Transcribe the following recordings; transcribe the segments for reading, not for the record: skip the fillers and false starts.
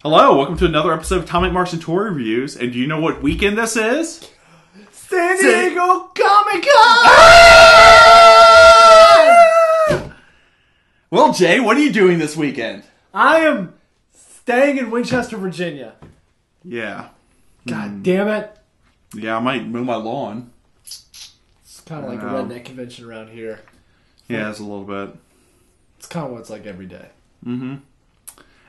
Hello, welcome to another episode of Atomic Martians Toy Reviews. And do you know what weekend this is? San Diego Comic Con! Well, Jay, what are you doing this weekend? I am staying in Winchester, Virginia. Yeah. God damn it. Yeah, I might mow my lawn. It's kind of like a redneck convention around here. Yeah, it's a little bit. It's kind of what it's like every day. Mm-hmm.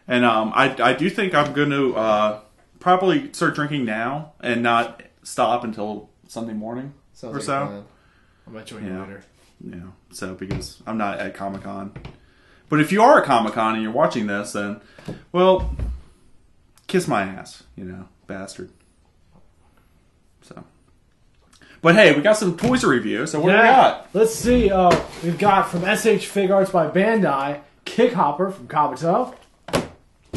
And I do think I'm going to probably start drinking now and not stop until Sunday morning. Sounds or like so. a plan. I might join you later. Yeah, so because I'm not at Comic-Con. But if you are at Comic-Con and you're watching this, then, well, kiss my ass, bastard. So. But hey, we got some toys to review, so what do we got? Let's see. We've got from SH Figuarts by Bandai, Kickhopper from Kabuto.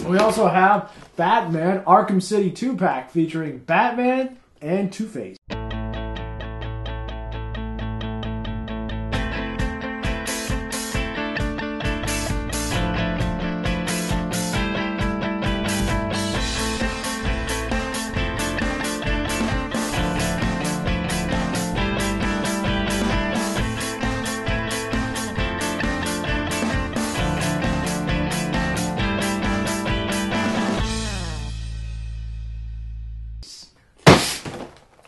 We also have Batman Arkham City 2-pack featuring Batman and Two-Face.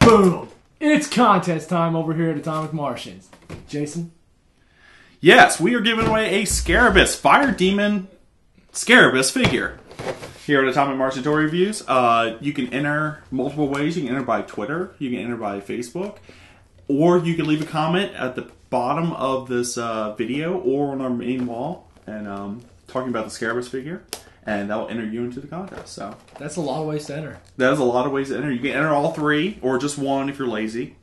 Boom! It's contest time over here at Atomic Martians. Jason? Yes, we are giving away a Scarabus, Fire Demon Scarabus figure here at Atomic Martians Toy Reviews. You can enter multiple ways. You can enter by Twitter, you can enter by Facebook, or you can leave a comment at the bottom of this video or on our main wall and talking about the Scarabus figure. And that will enter you into the contest. So that's a lot of ways to enter. That is a lot of ways to enter. You can enter all three, or just one if you're lazy,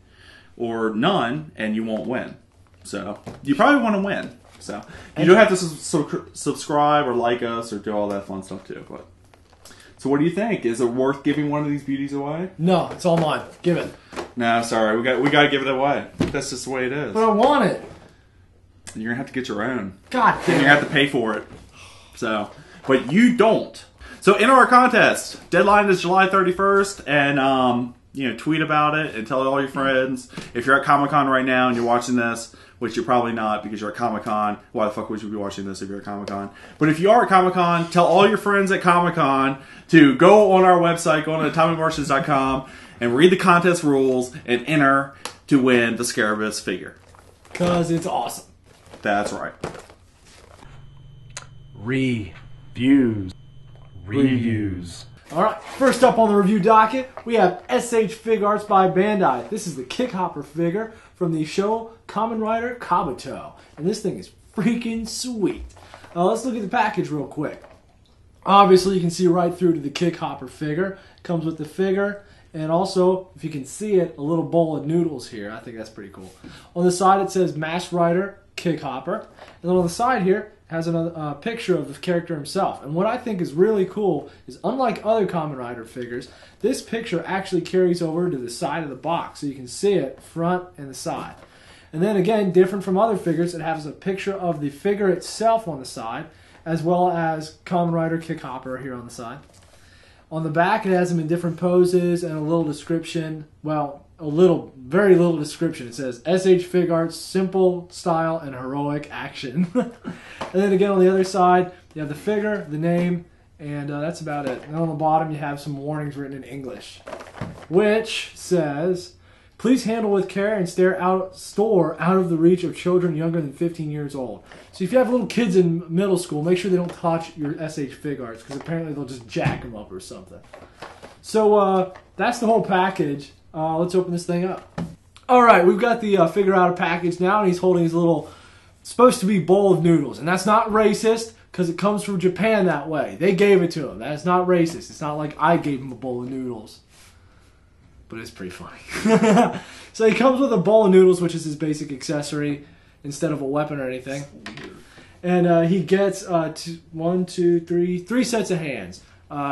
or none, and you won't win. So you probably want to win. So you don't have to subscribe or like us or do all that fun stuff too. But so what do you think? Is it worth giving one of these beauties away? No, it's all mine. Give it. No, sorry, we got to give it away. That's just the way it is. But I want it. You're gonna have to get your own. God damn. You're gonna have to pay for it. So. But you don't. So enter our contest. Deadline is July 31st, and tweet about it and tell all your friends. If you're at Comic-Con right now and you're watching this, which you're probably not because you're at Comic-Con, why the fuck would you be watching this if you're at Comic-Con? But if you are at Comic-Con, tell all your friends at Comic-Con to go on our website, go on AtomicMartians.com, and read the contest rules and enter to win the Scarabus figure. Because it's awesome. That's right. Reviews. Alright, first up on the review docket, we have SH Figuarts by Bandai. This is the Kickhopper figure from the show Kamen Rider Kabuto. And this thing is freaking sweet. Let's look at the package real quick. Obviously, you can see right through to the Kickhopper figure. Comes with the figure, and also, if you can see it, a little bowl of noodles here. I think that's pretty cool. On the side, it says Masked Rider Kickhopper. And then on the side here, has another picture of the character himself. And what I think is really cool is, unlike other Kamen Rider figures, this picture actually carries over to the side of the box, so you can see it front and the side. And then again, different from other figures, it has a picture of the figure itself on the side, as well as Kamen Rider Kickhopper here on the side. On the back, it has them in different poses and a little description. Well, very little description. It says SH Figuarts, simple style and heroic action. And then again on the other side, you have the figure, the name, and that's about it. And on the bottom, you have some warnings written in English, which says, please handle with care and store out of the reach of children younger than 15 years old. So if you have little kids in middle school, make sure they don't touch your SH Figuarts, because apparently they'll just jack them up or something. So that's the whole package. Let's open this thing up. Alright, we've got the figure out of package now, and he's holding his little, supposed to be bowl of noodles. And that's not racist, because it comes from Japan that way. They gave it to him. That's not racist. It's not like I gave him a bowl of noodles. But it's pretty funny. So he comes with a bowl of noodles, which is his basic accessory, instead of a weapon or anything. And he gets three sets of hands.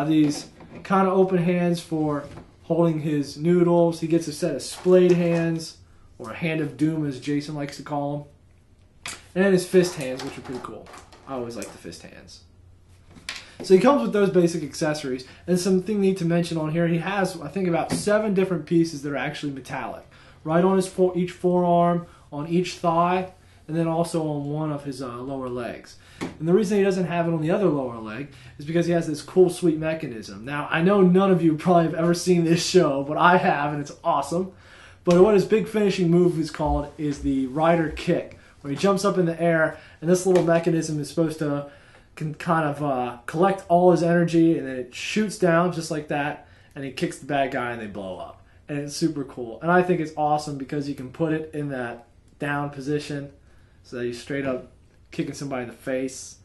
These kind of open hands for holding his noodles. He gets a set of splayed hands, or a hand of doom as Jason likes to call them. And his fist hands, which are pretty cool. I always like the fist hands. So he comes with those basic accessories. And something neat to mention on here, he has, I think, about 7 different pieces that are actually metallic. Right on his each forearm, on each thigh, and then also on one of his lower legs. And the reason he doesn't have it on the other lower leg is because he has this cool, sweet mechanism. Now, I know none of you probably have ever seen this show, but I have, and it's awesome. But what his big finishing move is called is the rider kick, where he jumps up in the air, and this little mechanism is supposed to kind of collect all his energy, and then it shoots down just like that, and he kicks the bad guy, and they blow up. And it's super cool. And I think it's awesome because you can put it in that down position so that he's straight up kicking somebody in the face,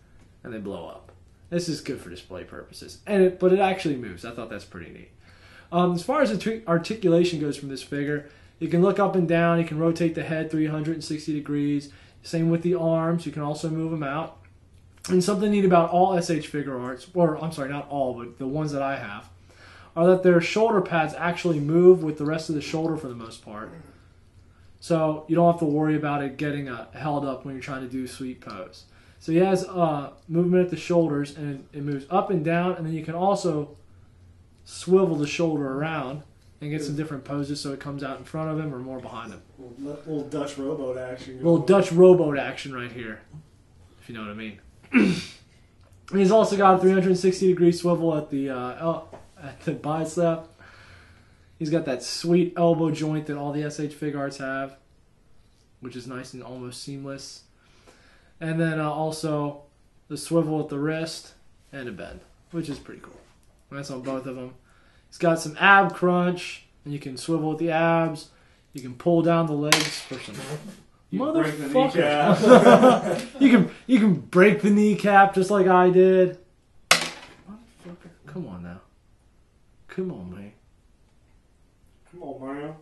and they blow up. This is good for display purposes. But it actually moves. I thought that's pretty neat. As far as articulation goes from this figure, you can look up and down. You can rotate the head 360 degrees. Same with the arms. You can also move them out. And something neat about all SH Figure Arts, or I'm sorry, not all, but the ones that I have, are that their shoulder pads actually move with the rest of the shoulder for the most part. So you don't have to worry about it getting held up when you're trying to do sweep pose. So he has movement at the shoulders, and it moves up and down, and then you can also swivel the shoulder around and get some different poses so it comes out in front of him or more behind him. Little Dutch rowboat action. Little Dutch rowboat action right here, if you know what I mean. And he's also got a 360-degree swivel at the bicep. He's got that sweet elbow joint that all the SH Figuarts have, which is nice and almost seamless. And then also the swivel at the wrist and a bend, which is pretty cool. That's on both of them. He's got some ab crunch, and you can swivel with the abs. You can pull down the legs for some... Motherfucker! you can break the kneecap just like I did. Motherfucker! Come on now. Come on, man. Come on, Mario.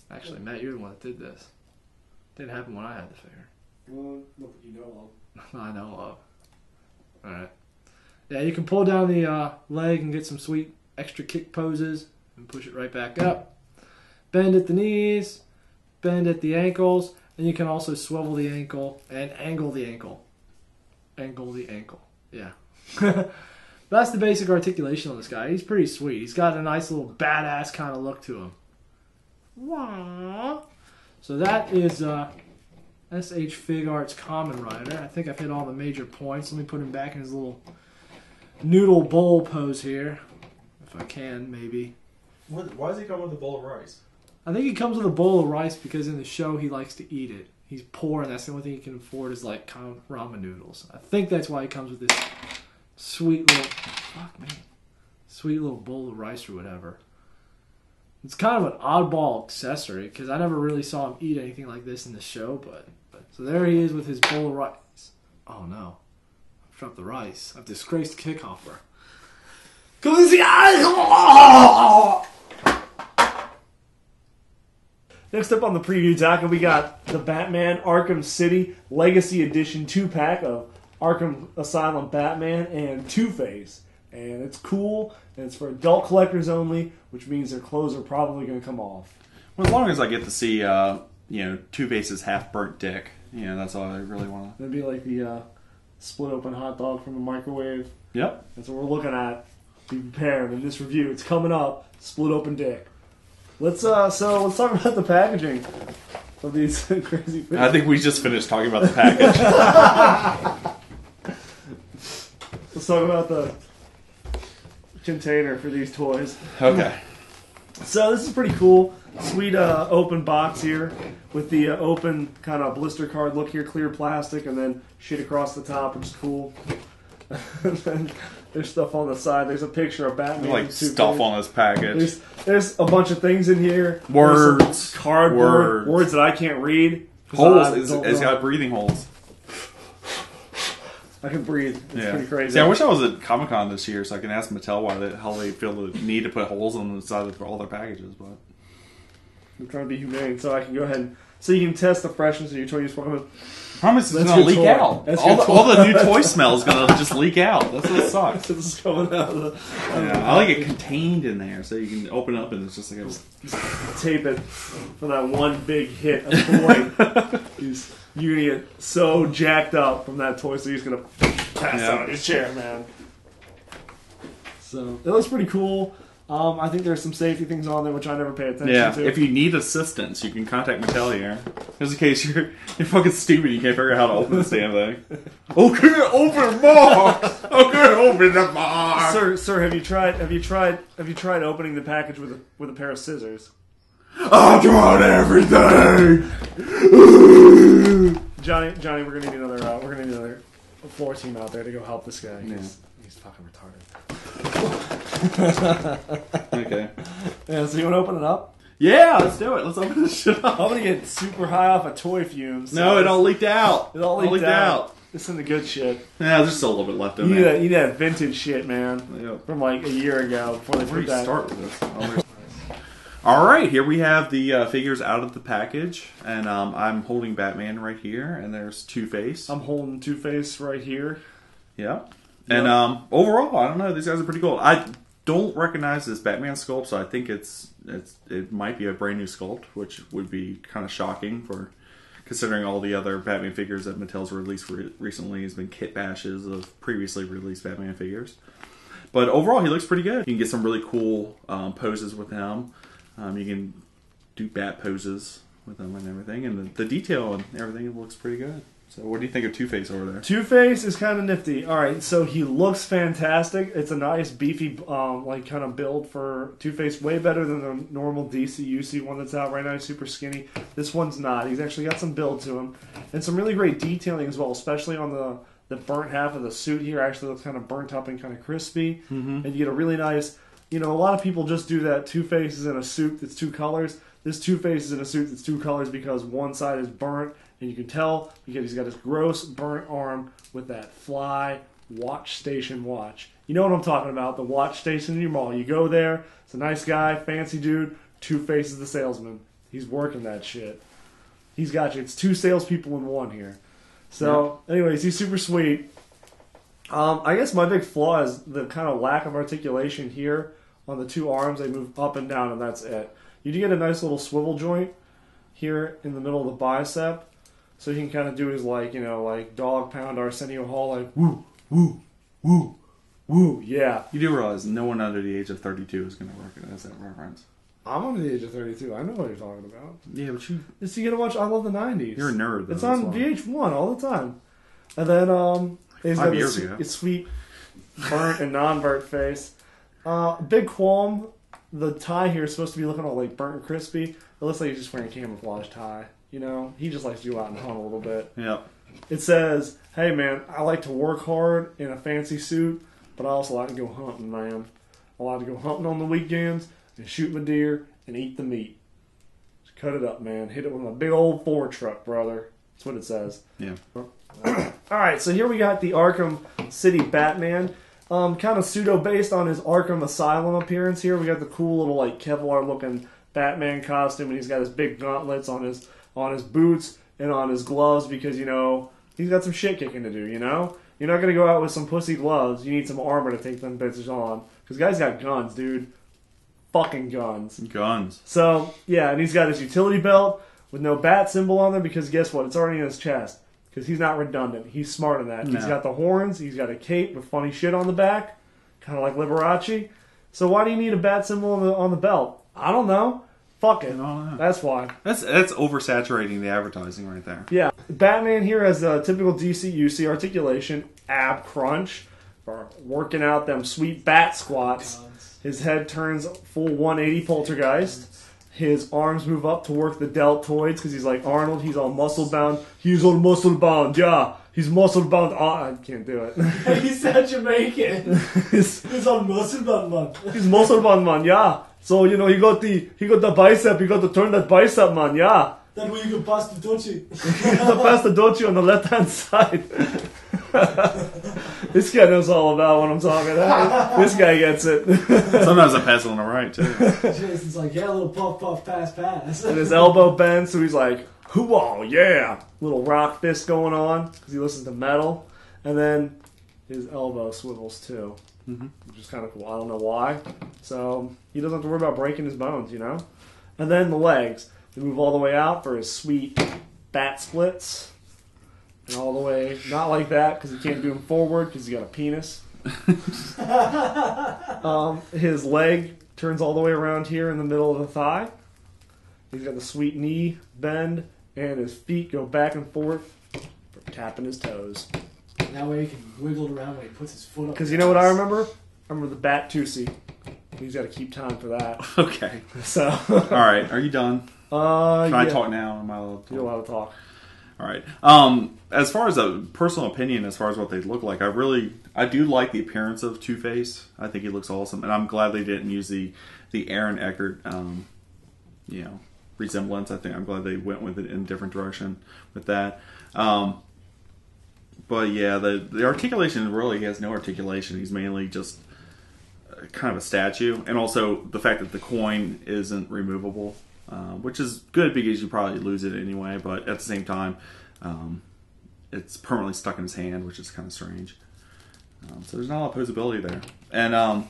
Actually, Matt, you're the one that did this. Didn't happen when I had the figure. Well, not that you know of. I know of. Alright. Yeah, you can pull down the leg and get some sweet extra kick poses and push it right back up. Bend at the knees, bend at the ankles, and you can also swivel the ankle and angle the ankle. Angle the ankle. Yeah. That's the basic articulation on this guy. He's pretty sweet. He's got a nice little badass kind of look to him. Aww. So that is SH Figuarts Kamen Rider. I think I've hit all the major points. Let me put him back in his little noodle bowl pose here. If I can, maybe. Why does he come with a bowl of rice? I think he comes with a bowl of rice because in the show he likes to eat it. He's poor and that's the only thing he can afford is like ramen noodles. I think that's why he comes with this sweet little... Fuck me. Sweet little bowl of rice or whatever. It's kind of an oddball accessory because I never really saw him eat anything like this in the show, but so there he is with his bowl of rice. Oh no. I've dropped the rice. I've disgraced Kickhopper. Come in the eyes! Next up on the preview docket, we got the Batman Arkham City Legacy Edition 2-pack of Arkham Asylum Batman and Two-Face. And it's cool, and it's for adult collectors only, which means their clothes are probably going to come off. Well, as long as I get to see, Two-Face's half-burnt dick, that's all I really want to... It'd be like the split open hot dog from the microwave. Yep. That's what we're looking at. Be prepared. In this review, it's coming up. Split open dick. Let's talk about the packaging of these crazy things. I think we just finished talking about the package. Let's talk about the container for these toys. Okay. So this is pretty cool. Sweet open box here with the open kind of blister card look here, clear plastic, and then shit across the top, which is cool. And then there's stuff on the side. There's a picture of Batman. Like stuff on this package. There's a bunch of things in here. Words. Cardboard. Words that I can't read. Holes. It's got breathing holes. I can breathe. It's pretty crazy. See, I wish I was at Comic-Con this year so I can ask Mattel how they feel the need to put holes on the side of all their packages, but... I'm trying to be humane, so I can go ahead and... So you can test the freshness of your toy. Promise it's going to leak out. All the new toy smell is going to just leak out. That's what sucks. It's coming out of the... I like it contained in there so you can open it up and it's just like a... Just tape it for that one big hit of toy. You're going to get so jacked up from that toy, so you're just going to pass out on your chair, man. So it looks pretty cool. I think there's some safety things on there which I never pay attention to. If you need assistance, you can contact Mattel here. Just in case you're fucking stupid, you can't figure out how to open this damn thing. Okay, open the box. Okay, open the box. Sir, have you tried opening the package with a pair of scissors? I've tried everything. Johnny, we're gonna need another floor team out there to go help this guy. He's fucking retarded. Okay. Yeah, so you want to open it up? Yeah, let's do it. Let's open this shit up. I'm gonna get super high off of toy fumes. No, it all leaked out. It all leaked out. This is the good shit. Yeah, there's still a little bit left in You there. need that vintage shit, man. Yep. From like a year ago before they Where do put you that. start with this? All right, here we have the figures out of the package, and I'm holding Batman right here, and there's Two-Face. I'm holding Two-Face right here. Yeah. And overall, I don't know, these guys are pretty cool. I don't recognize this Batman sculpt, so I think it might be a brand new sculpt, which would be kind of shocking for considering all the other Batman figures that Mattel's released recently has been kit bashes of previously released Batman figures. But overall, he looks pretty good. You can get some really cool poses with him. You can do bat poses with him and everything, and the detail and everything looks pretty good. So what do you think of Two-Face over there? Two-Face is kind of nifty. Alright, so he looks fantastic. It's a nice, beefy, kind of build for Two-Face. Way better than the normal DC-UC one that's out right now. He's super skinny. This one's not. He's actually got some build to him. And some really great detailing as well, especially on the burnt half of the suit here. Actually looks kind of burnt up and kind of crispy. Mm-hmm. And you get a really nice... You know, a lot of people just do that. Two-Face is in a suit that's two colors. This Two-Face is in a suit that's two colors because one side is burnt. And you can tell because he's got this gross burnt arm with that fly watch station watch. You know what I'm talking about, the watch station in your mall. You go there, it's a nice guy, fancy dude, Two-Face is the salesman. He's working that shit. He's got you. It's two salespeople in one here. So, anyways, he's super sweet. I guess my big flaw is the kind of lack of articulation here on the two arms. They move up and down, and that's it. You do get a nice little swivel joint here in the middle of the bicep. So he can kind of do his, like Dog Pound Arsenio Hall, like, woo, woo, woo, woo, yeah. You do realize no one under the age of 32 is going to recognize that reference. I'm under the age of 32. I know what you're talking about. Yeah, but you get to watch I Love the 90s. You're a nerd, though. It's on VH1 all the time. And then, he's 5 got years ago. his sweet burnt and non-burnt face. Big qualm. The tie here is supposed to be looking all, like, burnt and crispy. It looks like he's just wearing a camouflage tie. You know, he just likes to go out and hunt a little bit. Yep. It says, hey, man, I like to work hard in a fancy suit, but I also like to go hunting, man. I like to go hunting on the weekends and shoot my deer and eat the meat. Just cut it up, man. Hit it with a big old Ford truck, brother. That's what it says. Yeah. All right, so here we got the Arkham City Batman. Kind of pseudo-based on his Arkham Asylum appearance here. We got the cool little, like, Kevlar-looking Batman costume, and he's got his big gauntlets on his boots and on his gloves because, you know, he's got some shit kicking to do, you know? You're not going to go out with some pussy gloves. You need some armor to take them bitches on. Because guy's got guns, dude. Fucking guns. Guns. So, yeah, and he's got his utility belt with no bat symbol on there because guess what? It's already in his chest. Because he's not redundant. He's smart in that. No. He's got the horns. He's got a cape with funny shit on the back. Kind of like Liberace. So why do you need a bat symbol on the belt? I don't know. Fuck it. That's why. That's oversaturating the advertising right there. Yeah. Batman here has a typical DC-UC articulation, ab crunch, for working out them sweet bat squats. His head turns full 180 poltergeist. His arms move up to work the deltoids because he's like Arnold. He's all muscle bound. He's all muscle bound. Yeah. He's muscle bound. Oh, I can't do it. He's not Jamaican. He's all muscle bound, man. He's muscle bound, man. Yeah. So, you know, he got the bicep, he got to turn that bicep, man, yeah. That way you can pass the Dochi. You can pass the Dochi on the left-hand side. This guy knows all about what I'm talking about. This guy gets it. Sometimes I pass it on the right, too. Jason's like, yeah, a little puff, puff, pass, pass. And his elbow bends, so he's like, hoo-wah, yeah. Little rock fist going on, because he listens to metal. And then his elbow swivels, too. Mm-hmm. Which is kind of cool. I don't know why. So he doesn't have to worry about breaking his bones, you know? And then the legs. They move all the way out for his sweet bat splits. And all the way, not like that, because he can't do them forward, because he's got a penis. His leg turns all the way around here in the middle of the thigh. He's got the sweet knee bend, and his feet go back and forth for tapping his toes. That way he can wiggle it around when he puts his foot up. Because you know what I remember? I remember the Bat Tusi. He's got to keep time for that. Okay. So. All right. Are you done? Can I yeah. talk now? Am I allowed to talk? You're allowed to talk. All right. As far as a personal opinion, as far as what they look like, I do like the appearance of Two-Face. I think he looks awesome, and I'm glad they didn't use the Aaron Eckhart, resemblance. I'm glad they went with it in a different direction with that. But yeah, the articulation, really, he has no articulation. He's mainly just kind of a statue, and also the fact that the coin isn't removable, which is good because you probably lose it anyway. But at the same time, it's permanently stuck in his hand, which is kind of strange. So there's not a lot of posability there, and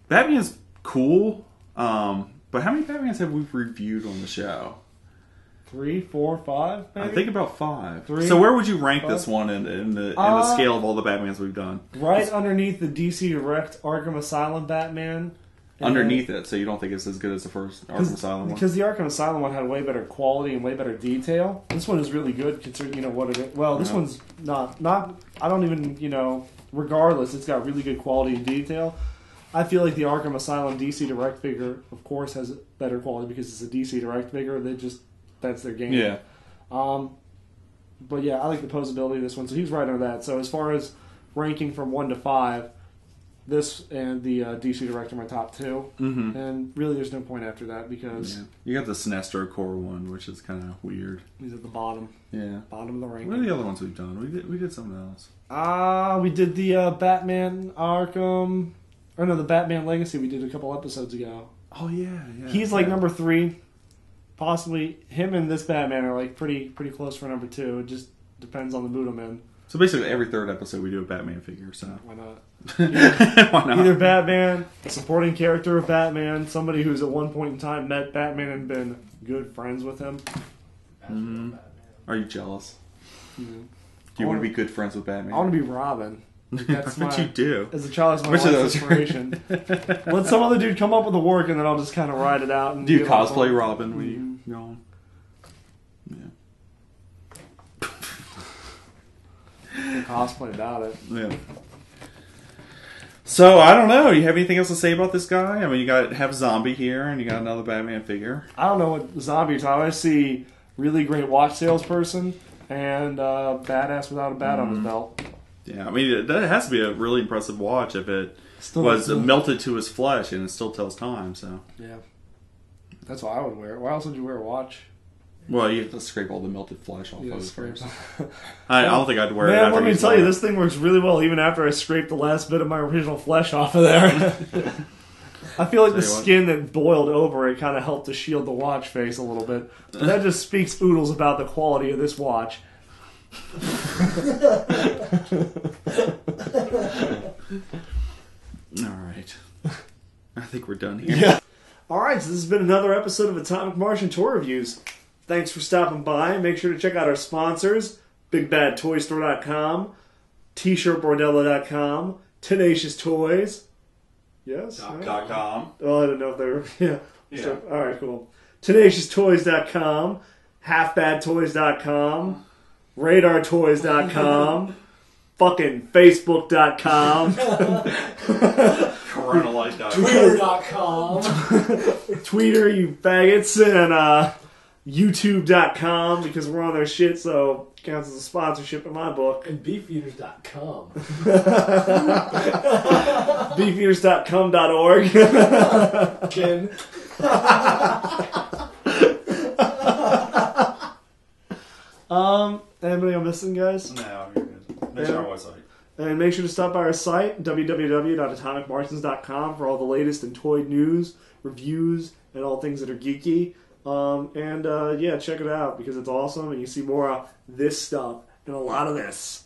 Batman's cool. But how many Batmans have we reviewed on the show? 3, 4, 5, maybe? I think about 5. 3, so where would you rank 5? this one in the scale of all the Batmans we've done? Right underneath the DC Direct Arkham Asylum Batman. Underneath it, so you don't think it's as good as the first Arkham Asylum one? Because the Arkham Asylum one had way better quality and way better detail. This one is really good considering, what it is. Well, this one's not, I don't even, regardless, it's got really good quality and detail. I feel like the Arkham Asylum DC Direct figure, of course, has better quality because it's a DC Direct figure. That's their game. Yeah. But yeah, I like the posability of this one. So he's right under that. So as far as ranking from 1 to 5, this and the DC Direct are my top 2. Mm-hmm. And really there's no point after that because... Yeah. You got the Sinestro Core one, which is kind of weird. He's at the bottom. Yeah. Bottom of the ranking. What are the other ones we've done? We did something else. We did the Batman Arkham... Or no, the Batman Legacy we did a couple episodes ago. Oh, yeah. He's like number 3. Possibly him and this Batman are like pretty close for number 2. It just depends on the mood I'm in. So basically every third episode we do a Batman figure, so... Why not? Why not? Either Batman, a supporting character of Batman, somebody who's at one point in time met Batman and been good friends with him. Mm-hmm. Are you jealous? Mm-hmm. Do you want to be good friends with Batman? I want to be Robin. That's what you do. As a child, that's my Which of life's those? inspiration. Let some other dude come up with the work, and then I'll just kind of ride it out. And Do you get cosplay on. Robin when you go on? Yeah. Cosplay about it. Yeah. So, I don't know. You have anything else to say about this guy? I mean, you have Zombie here, and you got another Batman figure. I don't know what zombie you're talking about. I see really great watch salesperson and badass without a bat on his belt. Yeah, I mean, that has to be a really impressive watch if it Still was looks- melted to his flesh and it still tells time, so... Yeah. That's why I would wear it. Why else would you wear a watch? Well, you have to scrape all the melted flesh off of it scrape. first. I don't think I'd wear it Man, after let me you tell you, saw it. this thing works really well even after I scraped the last bit of my original flesh off of there. I feel like the Tell you what. skin that boiled over it kind of helped to shield the watch face a little bit. But that just speaks oodles about the quality of this watch. Alright. I think we're done here. Yeah. Alright, so this has been another episode of Atomic Martian Toy Reviews. Thanks for stopping by. Make sure to check out our sponsors, BigBadToyStore.com, TShirtBordello.com, Tenacious Toys. Yes? right? .com. Well, I don't know if they were... Yeah. Yeah. So, alright, cool. TenaciousToys.com, HalfBadToys.com, RadarToys.com, fucking Facebook.com, Coronalight.com. Twitter.com. Twitter, you faggots, and YouTube.com because we're on their shit, so it counts as a sponsorship in my book. And beefeaters.com. Beefeaters.com.org. Ken. Anybody I'm missing, guys? No, you're good. That's our website. And make sure to stop by our site, www.atomicmartians.com, for all the latest in toy news, reviews, and all things that are geeky. Yeah, check it out because it's awesome and you see more of this stuff and a lot of this.